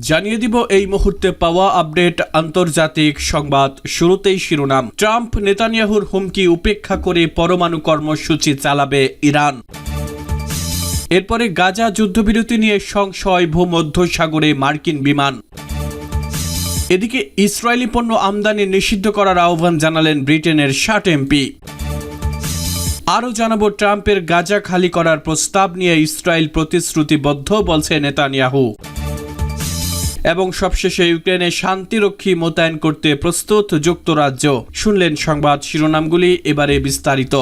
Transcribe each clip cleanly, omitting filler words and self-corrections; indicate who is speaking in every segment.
Speaker 1: জানিয়ে দিব এই মুহূর্তে পাওয়া আপডেট আন্তর্জাতিক সংবাদ। শুরুতেই শিরোনাম। ট্রাম্প নেতানিয়াহুর হুমকি উপেক্ষা করে পরমাণু কর্মসূচি চালাবে ইরান। এরপরে গাজা যুদ্ধবিরতি নিয়ে সংশয়, ভূমধ্যসাগরে মার্কিন বিমান। এদিকে ইসরায়েলি পণ্য আমদানি নিষিদ্ধ করার আহ্বান জানালেন ব্রিটেনের 60 এমপি। আরও জানাবো ট্রাম্পের গাজা খালি করার প্রস্তাব নিয়ে ইসরায়েল প্রতিশ্রুতিবদ্ধ বলছে নেতানিয়াহু। এবং সবশেষে ইউক্রেনে শান্তিরক্ষী মোতায়েন করতে প্রস্তুত যুক্তরাজ্য। শুনলেন সংবাদ শিরোনামগুলি, এবারে বিস্তারিত।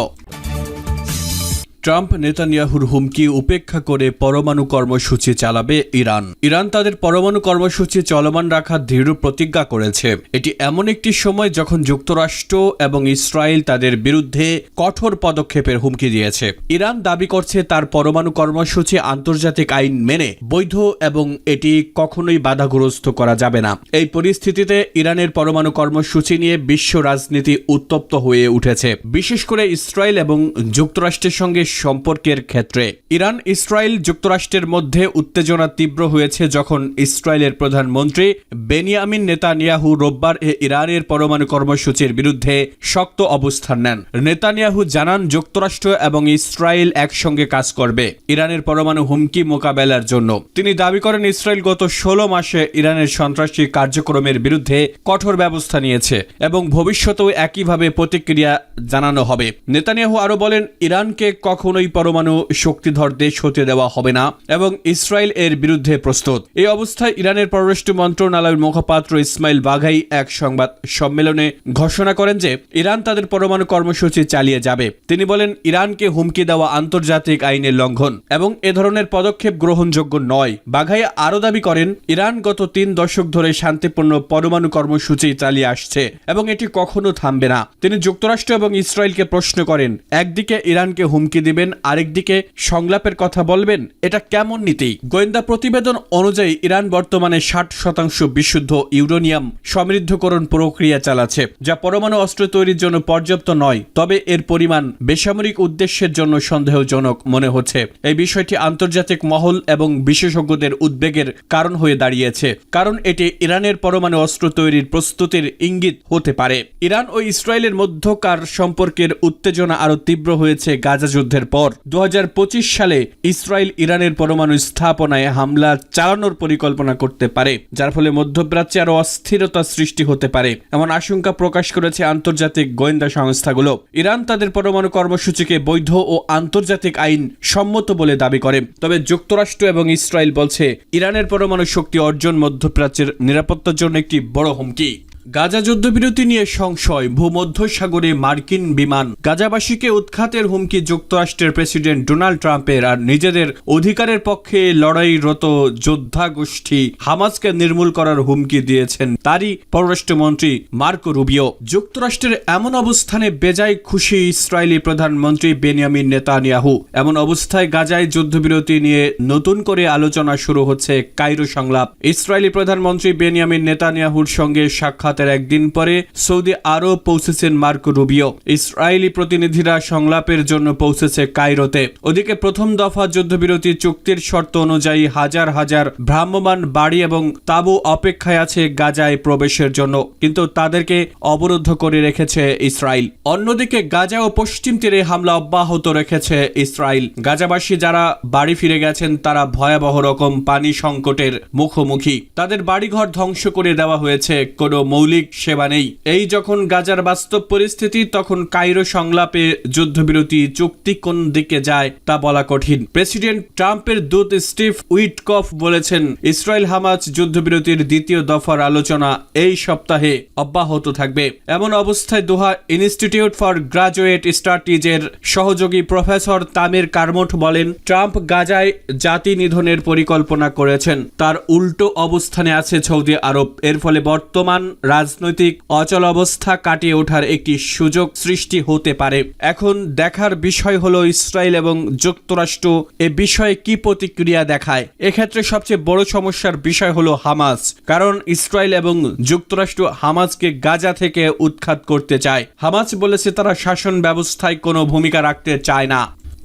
Speaker 1: ট্রাম্প নেতানিয়াহুর হুমকি উপেক্ষা করে পরমাণু কর্মসূচি চালাবে ইরান। ইরান তাদের পরমাণু কর্মসূচি চলমান রাখার দৃঢ় প্রতিজ্ঞা করেছে। এটি এমন একটি সময় যখন যুক্তরাষ্ট্র এবং ইসরায়েল তাদের বিরুদ্ধে কঠোর পদক্ষেপের হুমকি দিয়েছে। ইরান দাবি করছে তার পরমাণু কর্মসূচি আন্তর্জাতিক আইন মেনে বৈধ এবং এটি কখনোই বাধাগ্রস্ত করা যাবে না। এই পরিস্থিতিতে ইরানের পরমাণু কর্মসূচি নিয়ে বিশ্ব রাজনীতি উত্তপ্ত হয়ে উঠেছে, বিশেষ করে ইসরায়েল এবং যুক্তরাষ্ট্রের সঙ্গে সম্পর্কের ক্ষেত্রে। ইরান ইসরায়েল যুক্তরাষ্ট্রের মধ্যে উত্তেজনা তীব্র হয়েছে যখন ইসরায়েলের প্রধানমন্ত্রী বেনিয়ামিন নেতানিয়াহু রোববার ইরানের পরমাণু কর্মসূচির বিরুদ্ধে শক্ত অবস্থান নেন। নেতানিয়াহু জানান যুক্তরাষ্ট্র এবং ইসরায়েল একসঙ্গে কাজ করবে ইরানের পরমাণু হুমকি মোকাবেলার জন্য। তিনি দাবি করেন ইসরায়েল গত 16 মাসে ইরানের সন্ত্রাসী কার্যক্রমের বিরুদ্ধে কঠোর ব্যবস্থা নিয়েছে এবং ভবিষ্যতেও একইভাবে প্রতিক্রিয়া জানানো হবে। নেতানিয়াহু আরও বলেন ইরানকে কখনোই পরমাণু শক্তিধর দেশ হতে দেওয়া হবে না এবং ইসরায়েল এর বিরুদ্ধে প্রস্তুত। এই অবস্থায় ইরানের পররাষ্ট্র মন্ত্রণালয়ের মুখপাত্র ইসমাইল বাঘাই এক সংবাদ সম্মেলনে ঘোষণা করেন যে ইরান তাদের পরমাণু কর্মসূচি চালিয়ে যাবে। তিনি বলেন ইরানকে হুমকি দেওয়া আন্তর্জাতিক আইনের লঙ্ঘন এবং এ ধরনের পদক্ষেপ গ্রহণযোগ্য নয়। বাঘাই আরও দাবি করেন ইরান গত 3 দশক ধরে শান্তিপূর্ণ পরমাণু কর্মসূচি চালিয়ে আসছে এবং এটি কখনো থামবে না। তিনি যুক্তরাষ্ট্র এবং ইসরায়েলকে প্রশ্ন করেন, একদিকে ইরানকে হুমকি দিবেন, আরেকদিকে সংলাপের কথা বলবেন, এটা কেমন নীতি? গোয়েন্দা প্রতিবেদন অনুযায়ী ইরান বর্তমানে 60% বিশুদ্ধ ইউরেনিয়াম সমৃদ্ধকরণ প্রক্রিয়া চালাচ্ছে, যা পরমাণু অস্ত্র তৈরির জন্য পর্যাপ্ত নয়। তবে এর পরিমাণ বেসামরিক উদ্দেশ্যের জন্য সন্দেহজনক মনে হচ্ছে। এই বিষয়টি আন্তর্জাতিক মহল এবং বিশেষজ্ঞদের উদ্বেগের কারণ হয়ে দাঁড়িয়েছে, কারণ এটি ইরানের পরমাণু অস্ত্র তৈরির প্রস্তুতির ইঙ্গিত হতে পারে। ইরান ও ইসরায়েলের মধ্যকার সম্পর্কের উত্তেজনা আরও তীব্র হয়েছে গাজা যুদ্ধের পর। 2025 সালে ইসরায়েল ইরানের পরমাণু স্থাপনায় হামলা চালানোর পরিকল্পনা করতে পারে, যার ফলে মধ্যপ্রাচ্যে আরও অস্থিরতা সৃষ্টি হতে পারে এমন আশঙ্কা প্রকাশ করেছে আন্তর্জাতিক গোয়েন্দা সংস্থাগুলো। ইরান তাদের পরমাণু কর্মসূচিকে বৈধ ও আন্তর্জাতিক আইন সম্মত বলে দাবি করে, তবে যুক্তরাষ্ট্র এবং ইসরায়েল বলছে ইরানের পরমাণু শক্তি অর্জন মধ্যপ্রাচ্যের নিরাপত্তার জন্য একটি বড় হুমকি। গাজা যুদ্ধবিরতি নিয়ে সংশয়, ভূমধ্যসাগরে মার্কিন বিমান। গাজাবাসীকে উৎখাতের হুমকি যুক্তরাষ্ট্রের প্রেসিডেন্ট ডোনাল্ড ট্রাম্পের, আর নিজেদের অধিকারের পক্ষে লড়াইরত যোদ্ধা গোষ্ঠী হামাসকে নির্মূল করার হুমকি দিয়েছেন তারই পররাষ্ট্রমন্ত্রী মার্কো রুবিও। যুক্তরাষ্ট্রের এমন অবস্থানে বেজায় খুশি ইসরায়েলি প্রধানমন্ত্রী বেনিয়ামিন নেতানিয়াহু। এমন অবস্থায় গাজায় যুদ্ধবিরতি নিয়ে নতুন করে আলোচনা শুরু হচ্ছে কায়রো সংলাপ। ইসরায়েলি প্রধানমন্ত্রী বেনিয়ামিন নেতানিয়াহুর সঙ্গে সাক্ষাৎ একদিন পরে সৌদি আরব পৌঁছেছেন মার্কো রুবিও। ইসরায়েলি প্রতিনিধিরা সংলাপের জন্য পৌঁছেছে কায়রোতে। ওদিকে প্রথম দফা যুদ্ধবিরতি চুক্তির শর্ত অনুযায়ী হাজার হাজার ভ্রাম্যমাণ বাড়ি এবং তাঁবু অপেক্ষায় আছে গাজায় প্রবেশের জন্য, কিন্তু তাদেরকে অবরুদ্ধ করে রেখেছে ইসরায়েল। অন্যদিকে গাজা ও পশ্চিম তীরে হামলা অব্যাহত রেখেছে ইসরায়েল। গাজাবাসী যারা বাড়ি ফিরে গেছেন তারা ভয়াবহ রকম পানি সংকটের মুখোমুখি। তাদের বাড়িঘর ধ্বংস করে দেওয়া হয়েছে, কোনো মৌলিক সেবা নেই। এই যখন গাজার বাস্তব পরিস্থিতি, তখন কায়রো সংলাপে যুদ্ধবিরতি চুক্তি কোন দিকে যায় তা বলা কঠিন। প্রেসিডেন্ট ট্রাম্পের দূত স্টিভ উইটকফ বলেছেন ইসরায়েল হামাস যুদ্ধবিরতির দ্বিতীয় দফার আলোচনা এই সপ্তাহে অব্যাহত থাকবে। এমন অবস্থায় দোহা ইনস্টিটিউট ফর গ্রাজুয়েট স্টাডিজের সহযোগী প্রফেসর তামির কারমোট বলেন, ট্রাম্প গাজায় জাতি নিধনের পরিকল্পনা করেছেন, তার উল্টো অবস্থানে আছে সৌদি আরব। এর ফলে বর্তমান রাজনৈতিক অচল অবস্থা কাটিয়ে ওঠার একটি সুযোগ সৃষ্টি হতে পারে। এখন দেখার বিষয় হলো ইসরায়েল এবং যুক্তরাষ্ট্র এ বিষয়ে কি প্রতিক্রিয়া দেখায়। এক্ষেত্রে সবচেয়ে বড় সমস্যার বিষয় হলো হামাস, কারণ ইসরায়েল এবং যুক্তরাষ্ট্র হামাসকে গাজা থেকে উৎখাত করতে চায়। হামাস বলেছে তারা শাসন ব্যবস্থায় কোনো ভূমিকা রাখতে চায় না।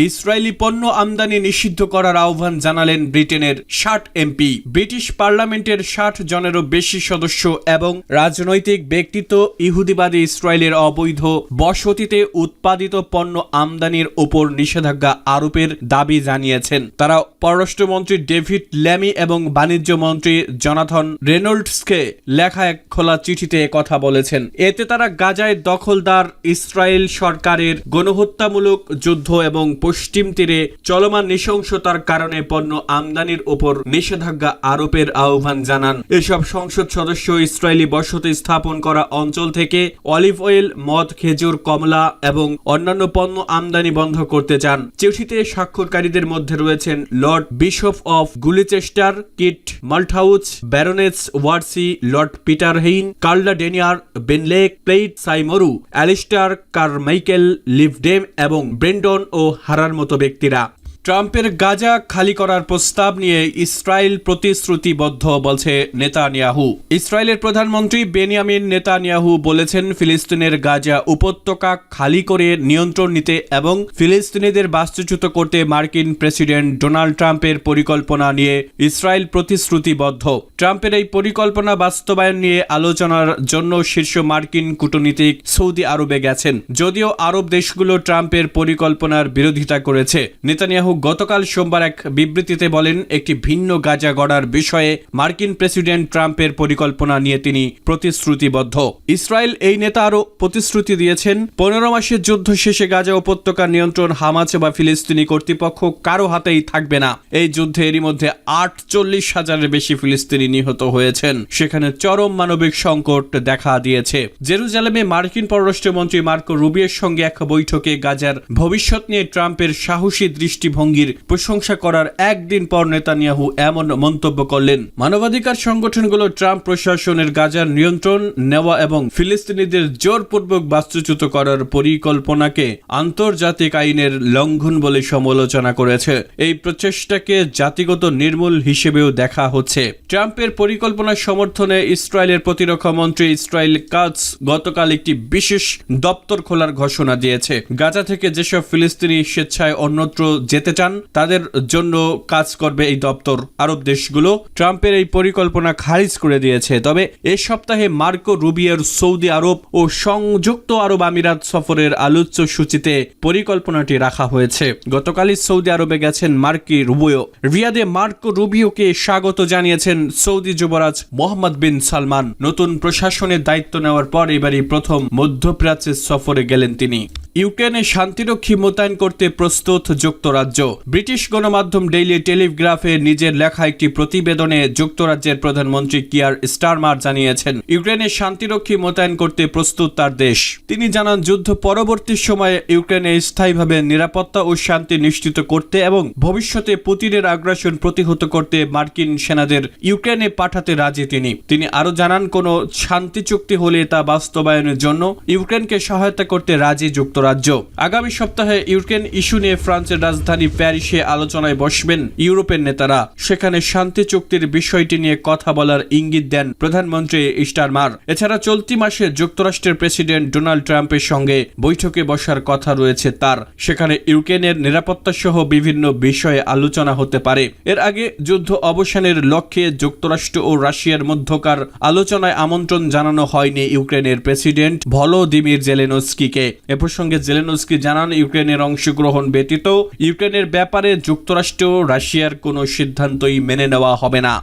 Speaker 1: ইসরায়েলি পণ্য আমদানি নিষিদ্ধ করার আহ্বান জানালেন ব্রিটেনের 60 এমপি। ব্রিটিশ পার্লামেন্টের 60 জনেরও বেশি সদস্য এবং রাজনৈতিক ব্যক্তিত্ব ইহুদিবাদী ইসরায়েলের অবৈধ বসতিতে উৎপাদিত পণ্য আমদানির উপর নিষেধাজ্ঞা আরোপের দাবি জানিয়েছেন। তারা পররাষ্ট্রমন্ত্রী ডেভিড ল্যামি এবং বাণিজ্য মন্ত্রী জনাথন রেনল্ডসকে লেখা এক খোলা চিঠিতে কথা বলেছেন। এতে তারা গাজায় দখলদার ইসরায়েল সরকারের গণহত্যামূলক যুদ্ধ এবং পশ্চিম তীরে চলমান নৃশংসতার কারণে পণ্য আমদানির উপর নিষেধাজ্ঞা আরোপের আহ্বান জানান। এসব সংসদ সদস্য ইসরায়েলি বসতি স্থাপন করা অঞ্চল থেকে অলিভ অয়েল, মদ, খেজুর, কমলা এবং অন্যান্য পণ্য আমদানি বন্ধ করতে চান। চিঠিতে স্বাক্ষরকারীদের মধ্যে রয়েছেন Lord Bishop of Gloucester, Kit Malthouse, Baroness Warsi, Lord Peter Hain, Carla Denyer, Ben Lake, Plaid Cymru, Alistair Carmichael, Lib Dem এবং ব্রেন্ডন ও হারার মতো ব্যক্তিরা। ট্রাম্পের গাজা খালি করার প্রস্তাব নিয়ে ইসরায়েল প্রতিশ্রুতিবদ্ধ, বলছে নেতানিয়াহু। ইসরায়েলের প্রধানমন্ত্রী বেনিয়ামিন নেতানিয়াহু বলেছেন, ফিলিস্তিনের গাজা উপত্যকা খালি করে নিয়ন্ত্রণ নিতে এবং ফিলিস্তিনিদের বাস্তুচ্যুত করতে মার্কিন প্রেসিডেন্ট ডোনাল্ড ট্রাম্পের পরিকল্পনা নিয়ে ইসরায়েল প্রতিশ্রুতিবদ্ধ। ট্রাম্পের এই পরিকল্পনা বাস্তবায়ন নিয়ে আলোচনার জন্য শীর্ষ মার্কিন কূটনীতিক সৌদি আরবে গেছেন, যদিও আরব দেশগুলো ট্রাম্পের পরিকল্পনার বিরোধিতা করেছে। নেতানিয়াহু গতকাল সোমবার এক বিবৃতিতে বলেন, একটি ভিন্ন গাজা গড়ার বিষয়ে মার্কিন প্রেসিডেন্ট ট্রাম্পের পরিকল্পনা নিয়ে তিনি প্রতিশ্রুতিবদ্ধ। ইসরায়েল এই নেতা আরও প্রতিশ্রুতি দিয়েছেন, 15 মাসের যুদ্ধ শেষে গাজা উপত্যকার নিয়ন্ত্রণ হামাস বা ফিলিস্তিনি কর্তৃপক্ষ কারো হাতেই থাকবে না। এই যুদ্ধে এরই মধ্যে 48,000-এর বেশি ফিলিস্তিনি নিহত হয়েছেন। সেখানে চরম মানবিক সংকট দেখা দিয়েছে। জেরুজালেমে মার্কিন পররাষ্ট্রমন্ত্রী মার্কো রুবিওর সঙ্গে এক বৈঠকে গাজার ভবিষ্যৎ নিয়ে ট্রাম্পের সাহসী দৃষ্টিভঙ্গির প্রশংসা করার একদিন পর নেতানিয়াহু এমন মন্তব্য করলেন। মানবাধিকার সংগঠনগুলো ট্রাম্প প্রশাসনের গাজার নিয়ন্ত্রণ নেওয়া এবং ফিলিস্তিনিদের জোরপূর্বক বাস্তুচ্যুত করার পরিকল্পনাকে আন্তর্জাতিক আইনের লঙ্ঘন বলে সমালোচনা করেছে। এই প্রচেষ্টাকে জাতিগত নির্মূল হিসেবেও দেখা হচ্ছে। ট্রাম্পের পরিকল্পনার সমর্থনে ইসরায়েলের প্রতিরক্ষা মন্ত্রী ইসরায়েল কাটস গতকাল একটি বিশেষ দপ্তর খোলার ঘোষণা দিয়েছে। গাজা থেকে যেসব ফিলিস্তিনি স্বেচ্ছায় অন্যত্র যেতে চান তাদের জন্য কাজ করবে এই দপ্তর। আরব দেশগুলো ট্রাম্পের এই পরিকল্পনা খারিজ করে দিয়েছে। তবে এ সপ্তাহে মার্কো রুবিওর সৌদি আরব ও সংযুক্ত আরব আমিরাত সফরের আলোচ্য সূচিতে পরিকল্পনাটি রাখা হয়েছে। গতকালই সৌদি আরবে গেছেন মার্কি রুবিও। রিয়াদে মার্কো রুবিওকে স্বাগত জানিয়েছেন সৌদি যুবরাজ মোহাম্মদ বিন সালমান। নতুন প্রশাসনের দায়িত্ব নেওয়ার পর এবারই প্রথম মধ্যপ্রাচ্যের সফরে গেলেন তিনি। ইউক্রেনে শান্তিরক্ষী মোতায়েন করতে প্রস্তুত যুক্তরাজ্য। ব্রিটিশ গণমাধ্যম ডেইলি টেলিগ্রাফে নিজের লেখা একটি প্রতিবেদনে যুক্তরাজ্যের প্রধানমন্ত্রী কিয়ার স্টারমার জানিয়েছেন, ইউক্রেনে শান্তিরক্ষী মোতায়েন করতে প্রস্তুত তার দেশ। তিনি জানান, যুদ্ধ পরবর্তী সময়ে ইউক্রেনে স্থায়ীভাবে নিরাপত্তা ও শান্তি নিশ্চিত করতে এবং ভবিষ্যতে পুতিনের আগ্রাসন প্রতিহত করতে মার্কিন সেনাদের ইউক্রেনে পাঠাতে রাজি তিনি আরও জানান, কোনো শান্তি চুক্তি হলে তা বাস্তবায়নের জন্য ইউক্রেনকে সহায়তা করতে রাজি যুক্তরাজ্য। আগামী সপ্তাহে ইউক্রেন ইস্যু নিয়ে ফ্রান্সের রাজধানী প্যারিসে আলোচনায় বসবেন ইউরোপের নেতারা। সেখানে শান্তি চুক্তির বিষয়টি নিয়ে কথা বলার ইঙ্গিত দেন প্রধানমন্ত্রী স্টারমার। এছাড়া চলতি মাসে যুক্তরাষ্ট্রের প্রেসিডেন্ট ডোনাল্ড ট্রাম্পের সঙ্গে বৈঠকে বসার কথা রয়েছে তার। সেখানে ইউক্রেনের নিরাপত্তা সহ বিভিন্ন বিষয়ে আলোচনা হতে পারে। এর আগে যুদ্ধ অবসানের লক্ষ্যে যুক্তরাষ্ট্র ও রাশিয়ার মধ্যকার আলোচনায় আমন্ত্রণ জানানো হয়নি ইউক্রেনের প্রেসিডেন্ট ভলোদিমির জেলেনস্কিকে। এ প্রসঙ্গে জেলেনস্কি জানান, ইউক্রেনের অংশগ্রহণ ব্যতীত ইউক্রেনের ব্যাপারে যুক্তরাষ্ট্র ও রাশিয়ার কোনো সিদ্ধান্তই মেনে নেওয়া হবে না।